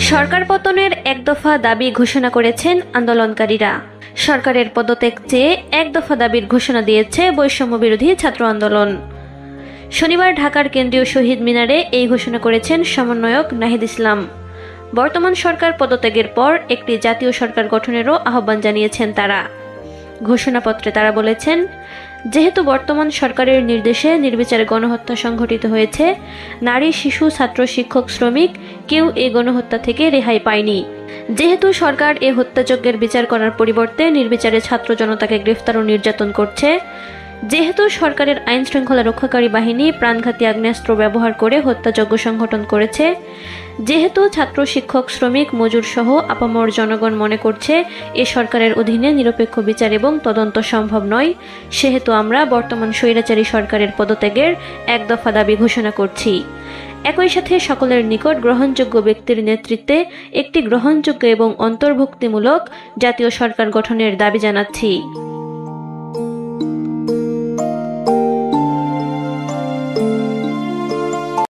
সরকার পতনের এক দফা দাবি ঘোষণা করেছেন আন্দোলনকারীরা। সরকারের পদত্যাগ চেয়ে এক দফা দাবির ঘোষণা দিয়েছে বৈষম্য বিরোধী ছাত্র আন্দোলন। শনিবার ঢাকার কেন্দ্রীয় শহীদ মিনারে এই ঘোষণা করেছেন সমন্বয়ক নাহিদ ইসলাম। বর্তমান সরকার পদত্যাগের পর একটি জাতীয় সরকার গঠনেরও আহ্বান জানিয়েছেন তারা। ঘোষণাপত্রে তারা বলেছেন, যেহেতু বর্তমান সরকারের নির্দেশে নির্বিচারে গণহত্যা সংঘটিত হয়েছে, নারী, শিশু, ছাত্র, শিক্ষক, শ্রমিক কেউ এই গণহত্যা থেকে রেহাই পায়নি। যেহেতু সরকার এ হত্যাযজ্ঞের বিচার করার পরিবর্তে নির্বিচারে ছাত্র জনতাকে গ্রেফতার ও নির্যাতন করছে, যেহেতু সরকারের আইন শৃঙ্খলা রক্ষাকারী বাহিনী প্রাণঘাতী আগ্নেয়াস্ত্র ব্যবহার করে হত্যাযজ্ঞ সংগঠন করেছে, যেহেতু ছাত্র, শিক্ষক, শ্রমিক, মজুর সহ আপামর জনগণ মনে করছে এ সরকারের অধীনে নিরপেক্ষ বিচার এবং তদন্ত সম্ভব নয়, সেহেতু আমরা বর্তমান স্বৈরাচারী সরকারের পদত্যাগের এক দফা দাবি ঘোষণা করছি। একই সাথে সকলের নিকট গ্রহণযোগ্য ব্যক্তির নেতৃত্বে একটি গ্রহণযোগ্য এবং অন্তর্ভুক্তিমূলক জাতীয় সরকার গঠনের দাবি জানাচ্ছি।